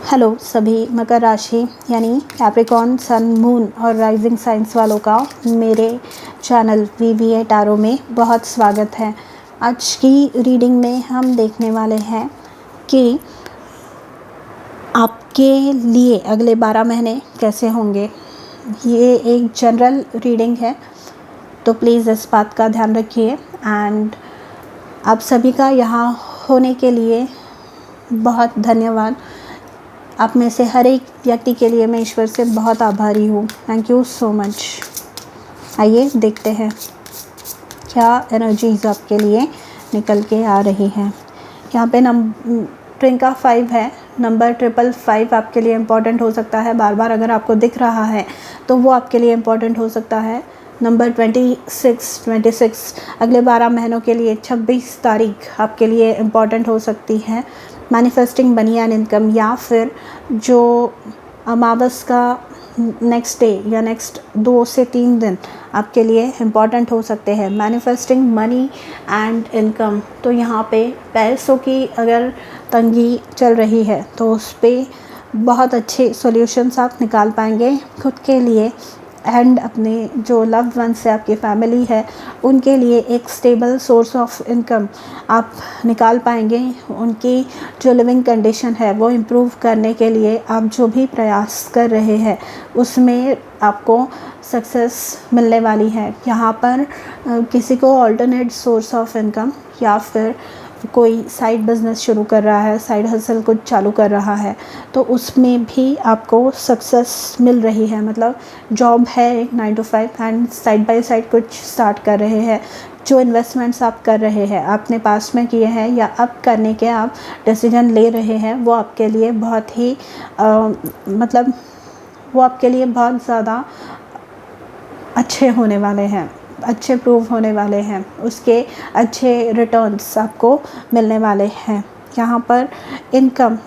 Hello सभी मकर राशि यानी कैप्रिकॉर्न, सन, मून और राइजिंग साइंस वालों का मेरे चैनल VVA टैरो में बहुत स्वागत है। आज की रीडिंग में हम देखने वाले हैं कि आपके लिए अगले 12 महीने कैसे होंगे। ये एक जनरल रीडिंग है, तो प्लीज़ इस बात का ध्यान रखिए। एंड आप सभी का यहाँ होने के लिए बहुत धन्यवाद। आप में से हर एक व्यक्ति के लिए मैं ईश्वर से बहुत आभारी हूँ। Thank you so much. आइए देखते हैं क्या एनर्जीज आपके लिए निकल के आ रही हैं। यहाँ पे ट्विंका 5 है, नंबर 555 आपके लिए इम्पॉर्टेंट हो सकता है। बार बार अगर आपको दिख रहा है तो वो आपके लिए इम्पॉर्टेंट हो सकता है। नंबर 26 अगले 12 महीनों के लिए 26 तारीख आपके लिए इम्पॉर्टेंट हो सकती है। मैनिफेस्टिंग मनी एंड इनकम, या फिर जो अमावस का नेक्स्ट डे या नेक्स्ट 2 से 3 दिन आपके लिए इम्पॉर्टेंट हो सकते हैं। मैनिफेस्टिंग मनी एंड इनकम, तो यहाँ पे पैसों की अगर तंगी चल रही है तो उस पर बहुत अच्छे सॉल्यूशंस आप निकाल पाएंगे खुद के लिए एंड अपने जो लव्ड वंस है, आपकी फैमिली है, उनके लिए एक स्टेबल सोर्स ऑफ इनकम आप निकाल पाएंगे। उनकी जो लिविंग कंडीशन है वो इम्प्रूव करने के लिए आप जो भी प्रयास कर रहे हैं उसमें आपको सक्सेस मिलने वाली है। यहाँ पर किसी को ऑल्टरनेट सोर्स ऑफ इनकम या फिर कोई साइड बिज़नेस शुरू कर रहा है, साइड हसल कुछ चालू कर रहा है, तो उसमें भी आपको सक्सेस मिल रही है। मतलब जॉब है एक 9 to 5 and side by side कुछ स्टार्ट कर रहे हैं। जो इन्वेस्टमेंट्स आप कर रहे हैं, आपने पास्ट में किए हैं या अब करने के आप डिसीजन ले रहे हैं, वो आपके लिए बहुत ही मतलब वो आपके लिए बहुत ज़्यादा अच्छे होने वाले हैं, अच्छे प्रूव होने वाले हैं, उसके अच्छे रिटर्न्स आपको मिलने वाले हैं। यहाँ पर इनकम,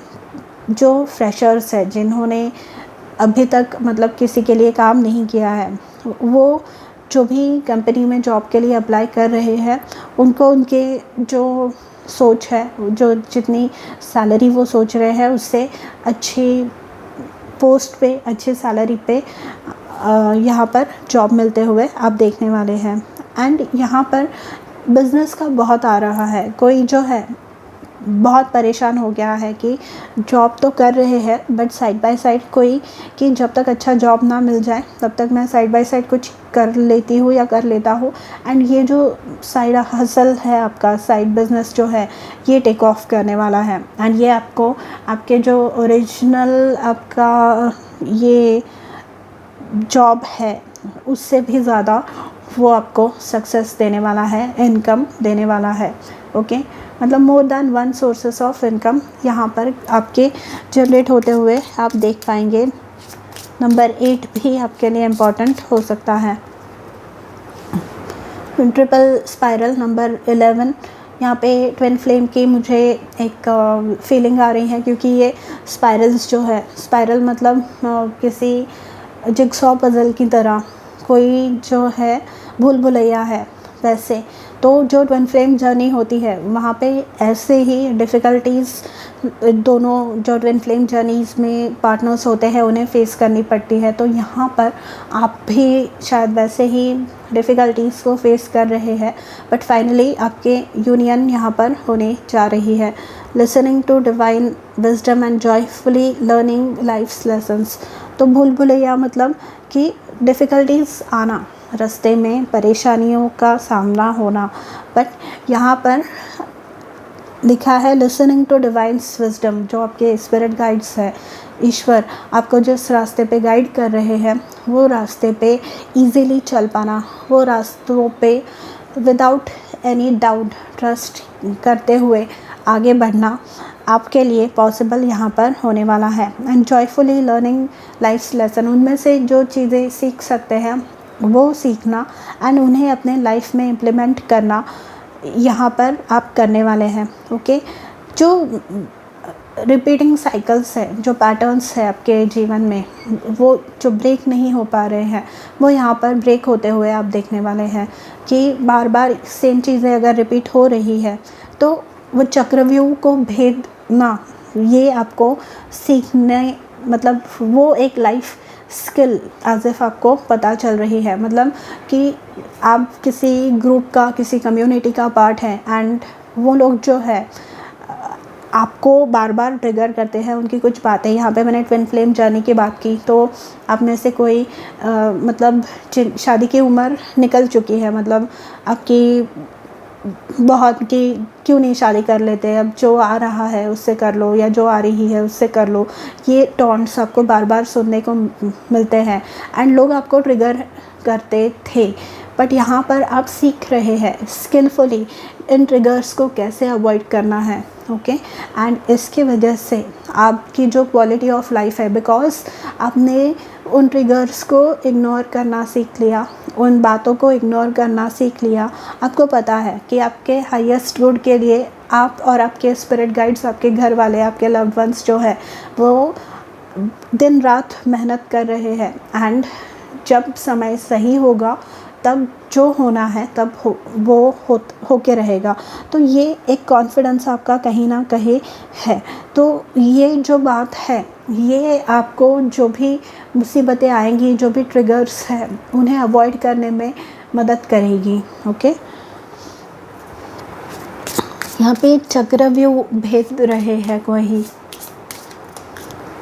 जो फ्रेशर्स है जिन्होंने अभी तक मतलब किसी के लिए काम नहीं किया है, वो जो भी कंपनी में जॉब के लिए अप्लाई कर रहे हैं उनको उनके जो सोच है, जो जितनी सैलरी वो सोच रहे हैं उससे अच्छी पोस्ट पे, अच्छी सैलरी पे यहाँ पर जॉब मिलते हुए आप देखने वाले हैं। एंड यहाँ पर बिज़नेस का बहुत आ रहा है। कोई जो है बहुत परेशान हो गया है कि जॉब तो कर रहे हैं बट साइड बाय साइड कोई, कि जब तक अच्छा जॉब ना मिल जाए तब तक मैं साइड बाय साइड कुछ कर लेती हूँ या कर लेता हूँ। एंड ये जो साइड हसल है, आपका साइड बिज़नेस जो है, ये टेक ऑफ करने वाला है। एंड ये आपको आपके जो ओरिजिनल आपका ये जॉब है उससे भी ज़्यादा वो आपको सक्सेस देने वाला है, इनकम देने वाला है। ओके, मतलब more than one sources of income यहाँ पर आपके जनरेट होते हुए आप देख पाएंगे। नंबर 8 भी आपके लिए इम्पॉर्टेंट हो सकता है। ट्रिपल स्पाइरल, नंबर 11, यहाँ पे ट्विन फ्लेम की मुझे एक फीलिंग आ रही है, क्योंकि ये स्पाइरल्स जो है, स्पाइरल मतलब किसी जिगसॉ पज़ल की तरह कोई जो है भूल भुलैया है, वैसे तो जो ट्विन फ्लेम जर्नी होती है वहाँ पे ऐसे ही डिफ़िकल्टीज़ दोनों जो ट्विन फ्लेम जर्नीज़ में पार्टनर्स होते हैं उन्हें फ़ेस करनी पड़ती है। तो यहाँ पर आप भी शायद वैसे ही डिफ़िकल्टीज़ को फ़ेस कर रहे हैं, बट फाइनली आपके यूनियन यहाँ पर होने जा रही है। Listening to divine wisdom and joyfully learning life's lessons, तो भूल भुलैया मतलब कि डिफ़िकल्टीज़ आना, रास्ते में परेशानियों का सामना होना, बट यहाँ पर लिखा है लिसनिंग टू डिवाइन्स विजडम, जो आपके स्पिरिट गाइड्स है, ईश्वर आपको जिस रास्ते पे गाइड कर रहे हैं वो रास्ते पे इजीली चल पाना, वो रास्तों पे विदाउट एनी डाउट ट्रस्ट करते हुए आगे बढ़ना आपके लिए पॉसिबल यहाँ पर होने वाला है। And joyfully learning life's lesson, उनमें से जो चीज़ें सीख सकते हैं वो सीखना एंड उन्हें अपने लाइफ में इम्प्लीमेंट करना यहाँ पर आप करने वाले हैं। ओके, जो रिपीटिंग साइकिल्स है, जो पैटर्न्स है आपके जीवन में, वो जो ब्रेक नहीं हो पा रहे हैं वो यहाँ पर ब्रेक होते हुए आप देखने वाले हैं। कि बार बार सेम चीज़ें अगर रिपीट हो रही है तो वो चक्रव्यूह को भेदना ये आपको सीखने, मतलब वो एक लाइफ स्किल एज इफ़ आपको पता चल रही है, मतलब कि आप किसी ग्रुप का, किसी कम्युनिटी का पार्ट हैं एंड वो लोग जो है आपको बार बार ट्रिगर करते हैं उनकी कुछ बातें। यहाँ पे मैंने ट्विन फ्लेम जर्नी की बात की, तो आप में से कोई मतलब शादी की उम्र निकल चुकी है, मतलब आपकी बहुत कि क्यों नहीं शादी कर लेते, अब जो आ रहा है उससे कर लो, या जो आ रही है उससे कर लो, ये टॉन्ट्स आपको बार बार सुनने को मिलते हैं एंड लोग आपको ट्रिगर करते थे। बट यहाँ पर आप सीख रहे हैं स्किलफुली इन ट्रिगर्स को कैसे अवॉइड करना है, ओके। एंड इसकी वजह से आपकी जो क्वालिटी ऑफ लाइफ है, बिकॉज आपने उन ट्रिगर्स को इग्नोर करना सीख लिया, उन बातों को इग्नोर करना सीख लिया, आपको पता है कि आपके हाईएस्ट गुड के लिए आप और आपके स्पिरिट गाइड्स, आपके घर वाले, आपके लव्ड वंस जो है वो दिन रात मेहनत कर रहे हैं एंड जब समय सही होगा तब जो होना है तब होके रहेगा। तो ये एक कॉन्फिडेंस आपका कहीं ना कहीं है। तो ये जो बात है ये आपको जो भी मुसीबतें आएंगी, जो भी ट्रिगर्स हैं, उन्हें अवॉइड करने में मदद करेगी, ओके। यहाँ पे चक्रव्यूह भेद रहे हैं कोई,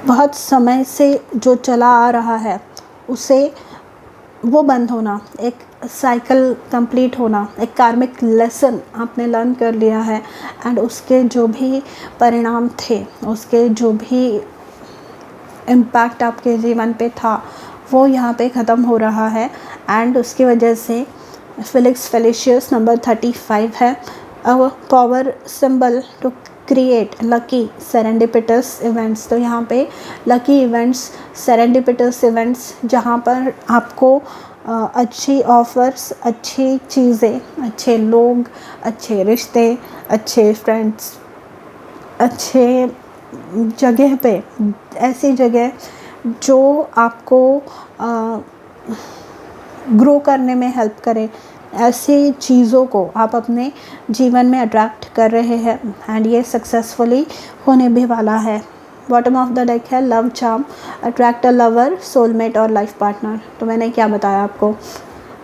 बहुत समय से जो चला आ रहा है उसे वो बंद होना, एक साइकिल कंप्लीट होना, एक कार्मिक लेसन आपने लर्न कर लिया है एंड उसके जो भी परिणाम थे, उसके जो भी इम्पैक्ट आपके जीवन पे था वो यहाँ पे ख़त्म हो रहा है एंड उसकी वजह से फिलिक्स फेलिशियस नंबर 35 है, a power symbol to create lucky serendipitous events. तो यहाँ पे लकी इवेंट्स, सेरेंडिपिटस इवेंट्स, जहाँ पर आपको अच्छी ऑफ़र्स, अच्छी चीज़ें, अच्छे लोग, अच्छे रिश्ते, अच्छे फ्रेंड्स, अच्छे जगह पे, ऐसी जगह जो आपको ग्रो करने में हेल्प करे, ऐसी चीज़ों को आप अपने जीवन में अट्रैक्ट कर रहे हैं एंड ये सक्सेसफुली होने भी वाला है। बॉटम ऑफ द डेक है love charm, attract a lover, soulmate और लाइफ पार्टनर। तो मैंने क्या बताया आपको।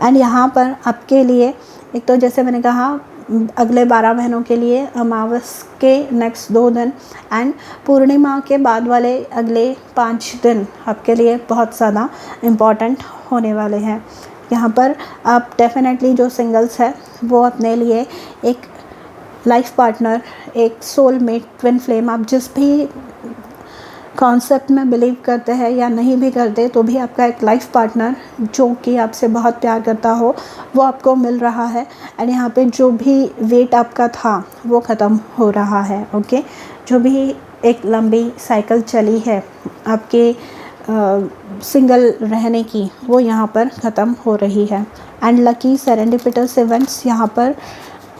एंड यहाँ पर आपके लिए एक तो जैसे मैंने कहा अगले 12 महीनों के लिए अमावस के नेक्स्ट 2 दिन एंड पूर्णिमा के बाद वाले अगले 5 दिन आपके लिए बहुत ज़्यादा इम्पॉर्टेंट होने वाले हैं। यहाँ पर आप डेफिनेटली जो सिंगल्स है वो अपने लिए एक लाइफ पार्टनर, एक सोलमेट, ट्विन फ्लेम, आप जिस भी कॉन्सेप्ट में बिलीव करते हैं या नहीं भी करते तो भी आपका एक लाइफ पार्टनर जो कि आपसे बहुत प्यार करता हो वो आपको मिल रहा है एंड यहाँ पे जो भी वेट आपका था वो ख़त्म हो रहा है, ओके। जो भी एक लंबी साइकिल चली है आपके सिंगल रहने की वो यहाँ पर ख़त्म हो रही है एंड लकी सेरेंडिपिटस इवेंट्स यहाँ पर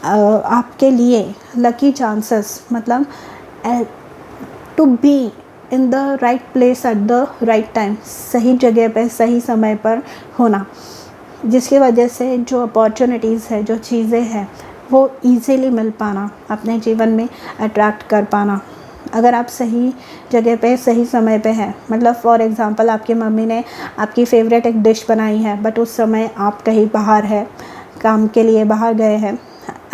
आपके लिए लकी चांसेस, मतलब to be in the right place at the right time, सही जगह पे सही समय पर होना, जिसकी वजह से जो अपॉर्चुनिटीज़ है, जो चीज़ें हैं वो इजीली मिल पाना, अपने जीवन में अट्रैक्ट कर पाना। अगर आप सही जगह पे सही समय पे हैं, मतलब फॉर एग्ज़ाम्पल आपकी मम्मी ने आपकी फ़ेवरेट एक डिश बनाई है बट उस समय आप कहीं बाहर है, काम के लिए बाहर गए हैं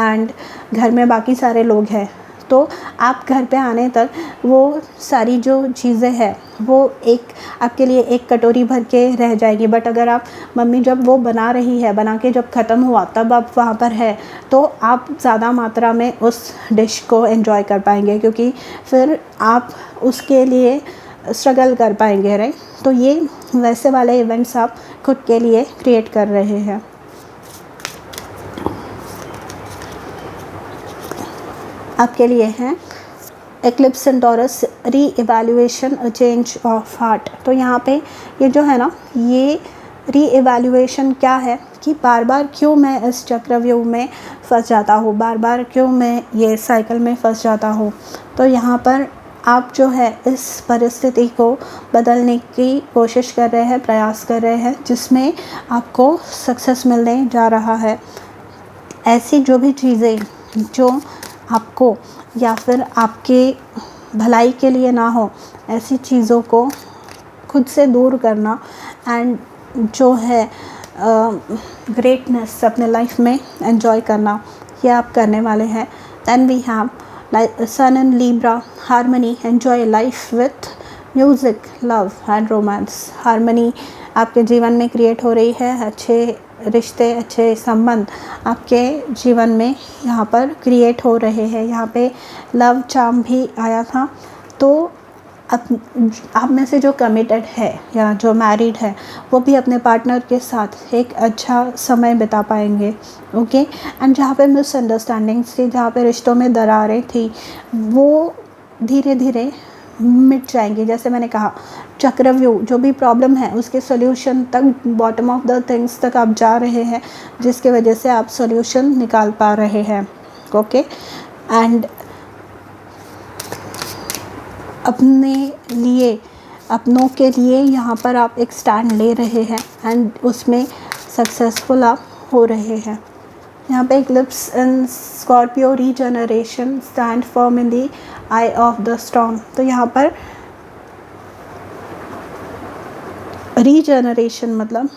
एंड घर में बाकी सारे लोग हैं, तो आप घर पे आने तक वो सारी जो चीज़ें हैं वो एक आपके लिए एक कटोरी भर के रह जाएगी। बट अगर आप मम्मी जब वो बना रही है, बना के जब ख़त्म हुआ तब आप वहाँ पर है तो आप ज़्यादा मात्रा में उस डिश को एंजॉय कर पाएंगे, क्योंकि फिर आप उसके लिए स्ट्रगल कर पाएंगे, राइट। तो ये वैसे वाले इवेंट्स आप खुद के लिए क्रिएट कर रहे हैं। आपके लिए हैं एक्लिप्स सेंटोरस, री evaluation, a change of heart. तो यहाँ पे ये जो है ना, ये री एवेल्युएशन क्या है कि बार बार क्यों मैं इस चक्रव्यूह में फंस जाता हूँ, बार बार क्यों मैं ये साइकिल में फंस जाता हूँ। तो यहाँ पर आप जो है इस परिस्थिति को बदलने की कोशिश कर रहे हैं, प्रयास कर रहे हैं, जिसमें आपको सक्सेस मिलने जा रहा है। ऐसी जो भी चीज़ें जो आपको या फिर आपके भलाई के लिए ना हो, ऐसी चीज़ों को खुद से दूर करना एंड जो है ग्रेटनेस अपने लाइफ में एंजॉय करना, ये आप करने वाले हैं। Then we have sun in Libra, harmony, enjoy life with music, love and romance. Harmony आपके जीवन में क्रिएट हो रही है, अच्छे रिश्ते, अच्छे संबंध आपके जीवन में यहाँ पर क्रिएट हो रहे हैं। यहाँ पे लव चार्म भी आया था। तो आप में से जो कमिटेड है या जो मैरिड है वो भी अपने पार्टनर के साथ एक अच्छा समय बिता पाएंगे। ओके, एंड जहाँ पे मिसअंडरस्टैंडिंग्स थी, जहाँ पे रिश्तों में दरारें थी, वो धीरे धीरे मिट जाएंगे। जैसे मैंने कहा, चक्रव्यूह, जो भी प्रॉब्लम है उसके सॉल्यूशन तक, बॉटम ऑफ द थिंग्स तक आप जा रहे हैं, जिसके वजह से आप सॉल्यूशन निकाल पा रहे हैं। ओके, एंड अपने लिए, अपनों के लिए यहाँ पर आप एक स्टैंड ले रहे हैं एंड उसमें सक्सेसफुल आप हो रहे हैं। यहाँ पे Eclipse in Scorpio, regeneration, stand firm in the I of the storm. तो यहाँ पर रीजनरेशन मतलब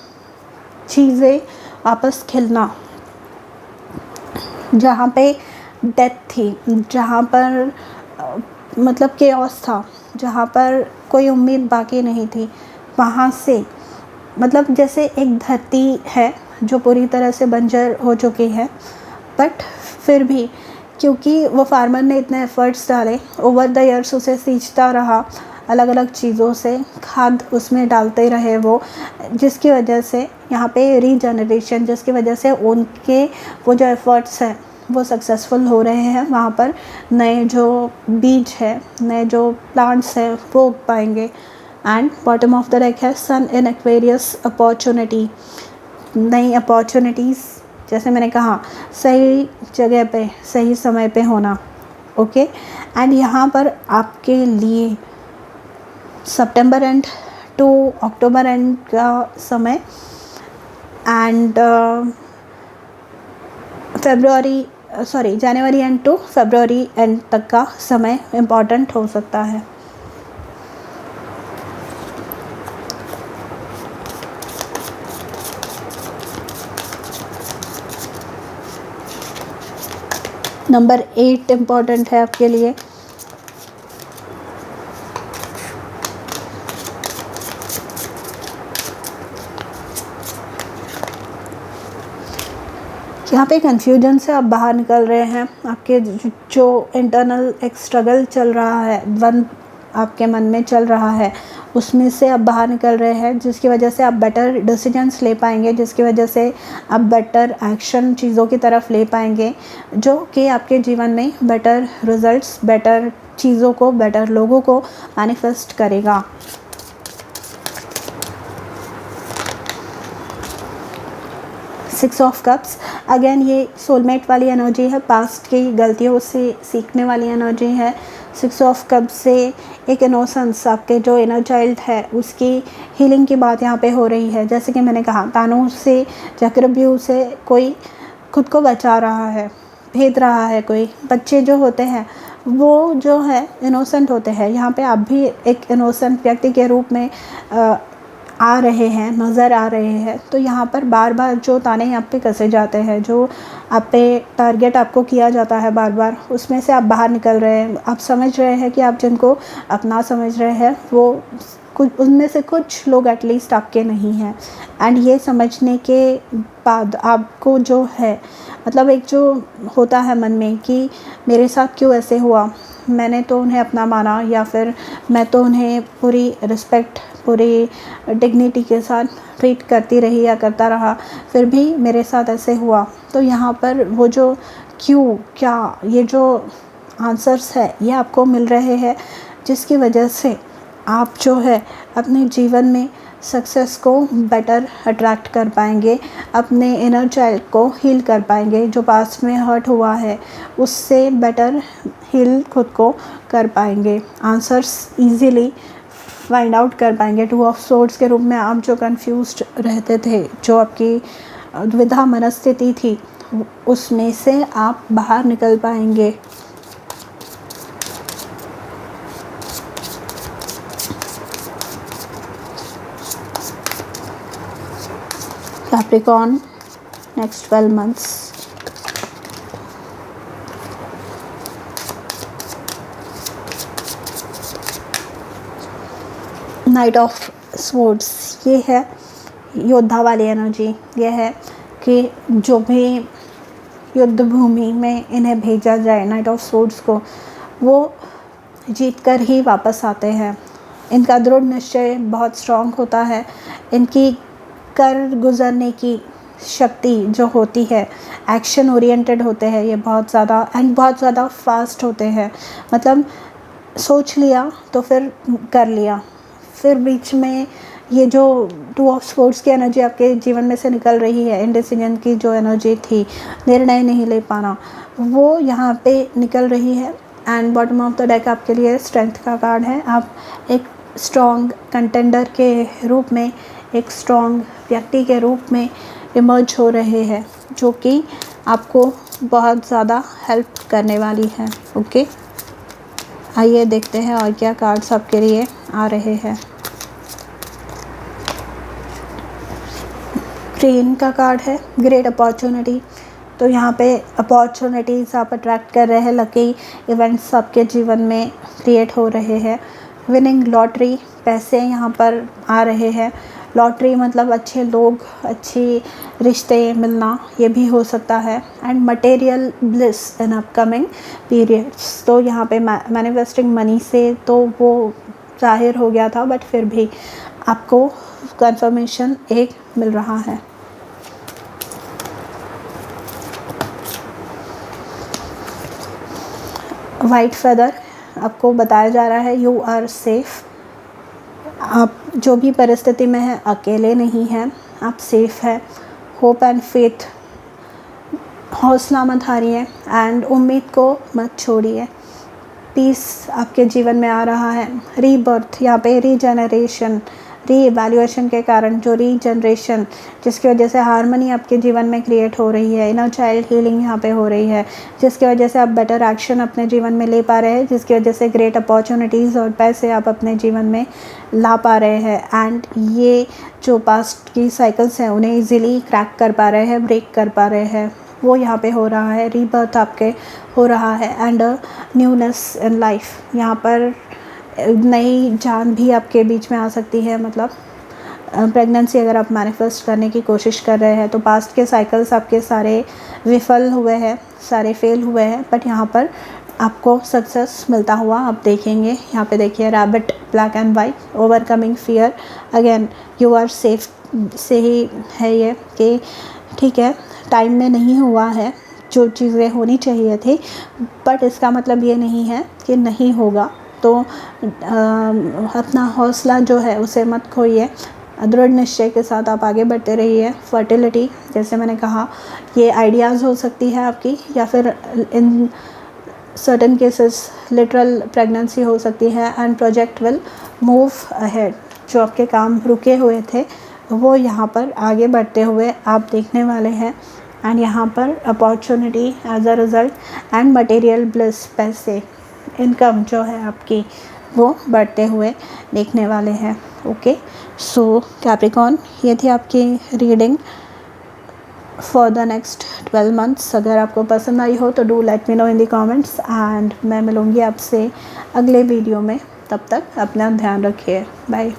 चीज़ें वापस खिलना। जहाँ पे डेथ थी, जहाँ पर मतलब केओस था, जहाँ पर कोई उम्मीद बाकी नहीं थी, वहाँ से मतलब जैसे एक धरती है जो पूरी तरह से बंजर हो चुकी है, बट फिर भी क्योंकि वो फार्मर ने इतने एफ़र्ट्स डाले, ओवर द ईयर्स उसे सींचता रहा, अलग अलग चीज़ों से खाद उसमें डालते रहे वो, जिसकी वजह से यहाँ पे रीजनरेशन, जिसकी वजह से उनके वो जो एफ़र्ट्स हैं वो सक्सेसफुल हो रहे हैं। वहाँ पर नए जो बीज है, नए जो प्लांट्स हैं वो उग पाएंगे। And bottom of the deck है सन इन एक्वेरियस, अपॉर्चुनिटी, नई अपॉर्चुनिटीज़, जैसे मैंने कहा सही जगह पे सही समय पे होना। ओके, एंड यहाँ पर आपके लिए September end to October end का समय and January end to February end तक का समय इम्पॉर्टेंट हो सकता है। नंबर 8 इम्पॉर्टेंट है आपके लिए। यहाँ पे कन्फ्यूजन से आप बाहर निकल रहे हैं। आपके जो इंटरनल एक स्ट्रगल चल रहा है, वन आपके मन में चल रहा है, उसमें से आप बाहर निकल रहे हैं, जिसकी वजह से आप बेटर डिसीजंस ले पाएंगे, जिसकी वजह से आप बेटर एक्शन चीज़ों की तरफ ले पाएंगे, जो कि आपके जीवन में बेटर रिजल्ट्स, बेटर चीज़ों को, बेटर लोगों को मैनिफेस्ट करेगा। सिक्स ऑफ कप्स, अगेन ये सोलमेट वाली एनर्जी है, पास्ट की गलतियों से सीखने वाली एनर्जी है। सिक्स ऑफ कप्स से एक इनोसेंस, आपके जो इनर चाइल्ड है उसकी हीलिंग की बात यहाँ पे हो रही है। जैसे कि मैंने कहा, तानों से, चक्रव्यूह से कोई खुद को बचा रहा है, भेद रहा है। कोई बच्चे जो होते हैं वो जो है इनोसेंट होते हैं। यहाँ पे आप भी एक इनोसेंट व्यक्ति के रूप में आ रहे हैं, नज़र आ रहे हैं। तो यहाँ पर बार बार जो ताने आप पे कसे जाते हैं, जो आप पे टारगेट आपको किया जाता है बार बार, उसमें से आप बाहर निकल रहे हैं। आप समझ रहे हैं कि आप जिनको अपना समझ रहे हैं वो कुछ, उनमें से कुछ लोग एटलीस्ट आपके नहीं हैं। एंड ये समझने के बाद आपको जो है मतलब एक जो होता है मन में कि मेरे साथ क्यों ऐसे हुआ, मैंने तो उन्हें अपना माना, या फिर मैं तो उन्हें पूरी रिस्पेक्ट, पूरी डिग्निटी के साथ ट्रीट करती रही या करता रहा, फिर भी मेरे साथ ऐसे हुआ। तो यहाँ पर वो जो क्यों, क्या, ये जो आंसर्स है ये आपको मिल रहे हैं, जिसकी वजह से आप जो है अपने जीवन में सक्सेस को बेटर अट्रैक्ट कर पाएंगे, अपने इनर चाइल्ड को हील कर पाएंगे, जो पास्ट में हर्ट हुआ है उससे बेटर हील खुद को कर पाएंगे, आंसर्स इजीली फाइंड आउट कर पाएंगे। टू ऑफ सोर्ड्स के रूप में आप जो कंफ्यूज्ड रहते थे, जो आपकी द्विधा मनस्थिति थी, उसमें से आप बाहर निकल पाएंगे। Capricorn next 12 months. Night of swords, ये है योद्धा वाली एनर्जी। ये है कि जो भी युद्ध भूमि में इन्हें भेजा जाए, नाइट ऑफ स्वॉर्ड्स को, वो जीत कर ही वापस आते हैं। इनका दृढ़ निश्चय बहुत स्ट्रॉन्ग होता है। इनकी कर गुजरने की शक्ति जो होती है, एक्शन ओरिएंटेड होते हैं ये बहुत ज़्यादा, एंड बहुत ज़्यादा फास्ट होते हैं। मतलब सोच लिया तो फिर कर लिया। फिर बीच में ये जो 2 ऑफ स्वॉर्ड्स की एनर्जी आपके जीवन में से निकल रही है, इंडिसीजन की जो एनर्जी थी, निर्णय नहीं ले पाना, वो यहाँ पे निकल रही है। And bottom of the deck आपके लिए स्ट्रेंथ का कार्ड है। आप एक स्ट्रॉन्ग कंटेंडर के रूप में, एक स्ट्रॉन्ग व्यक्ति के रूप में इमर्ज हो रहे हैं, जो कि आपको बहुत ज़्यादा हेल्प करने वाली है। ओके, आइए देखते हैं और क्या कार्ड्स आपके लिए आ रहे हैं। क्वीन का कार्ड है, ग्रेट अपॉर्चुनिटी। तो यहाँ पे अपॉर्चुनिटीज़ आप अट्रैक्ट कर रहे हैं, लकी इवेंट्स आपके जीवन में क्रिएट हो रहे हैं। विनिंग लॉटरी, पैसे यहाँ पर आ रहे हैं। लॉटरी मतलब अच्छे लोग, अच्छी रिश्ते मिलना, ये भी हो सकता है। And material bliss in upcoming periods. तो यहाँ पे मैनिफेस्टिंग मनी से तो वो जाहिर हो गया था, बट फिर भी आपको कंफर्मेशन एक मिल रहा है। वाइट फेदर, आपको बताया जा रहा है यू आर सेफ़। आप जो भी परिस्थिति में हैं अकेले नहीं हैं, आप सेफ़ हैं। होप एंड फेथ, हौसला मत हारिए एंड उम्मीद को मत छोड़िए। पीस आपके जीवन में आ रहा है। रीबर्थ, यहाँ पे रीजनरेशन, रीइवैल्यूएशन के कारण जो रीजनरेशन, जिसकी वजह से हार्मनी आपके जीवन में क्रिएट हो रही है। इनर चाइल्ड हीलिंग यहाँ पे हो रही है, जिसकी वजह से आप बेटर एक्शन अपने जीवन में ले पा रहे हैं, जिसकी वजह से ग्रेट अपॉर्चुनिटीज़ और पैसे आप अपने जीवन में ला पा रहे हैं। एंड ये जो पास्ट की साइकिल्स हैं उन्हें ईजिली क्रैक कर पा रहे हैं, ब्रेक कर पा रहे हैं, वो यहाँ पे हो रहा है। रीबर्थ आपके हो रहा है एंड न्यूनेस इन लाइफ, यहाँ पर नई जान भी आपके बीच में आ सकती है। मतलब प्रेगनेंसी अगर आप मैनिफेस्ट करने की कोशिश कर रहे हैं तो पास्ट के साइकिल्स आपके सारे विफल हुए हैं, सारे फेल हुए हैं, बट यहाँ पर आपको सक्सेस मिलता हुआ आप देखेंगे। यहाँ पे देखिए rabbit, black and white, overcoming fear, again you are safe से ही है ये कि ठीक है, टाइम में नहीं हुआ है जो चीज़ें होनी चाहिए थी, बट इसका मतलब ये नहीं है कि नहीं होगा। तो अपना हौसला जो है उसे मत खोइए, दृढ़ निश्चय के साथ आप आगे बढ़ते रहिए। फर्टिलिटी, जैसे मैंने कहा, ये आइडियाज़ हो सकती है आपकी, या फिर in certain cases literal pregnancy हो सकती है। And project will move ahead, जो आपके काम रुके हुए थे वो यहाँ पर आगे बढ़ते हुए आप देखने वाले हैं। एंड यहाँ पर opportunity as a result and material bliss, पैसे, इनकम जो है आपकी वो बढ़ते हुए देखने वाले हैं। ओके, सो कैप्रिकॉर्न, ये थी आपकी reading for the next 12 months. अगर आपको पसंद आई हो तो do let me know in the comments, and मैं मिलूँगी आपसे अगले वीडियो में। तब तक अपना ध्यान रखिए, बाय।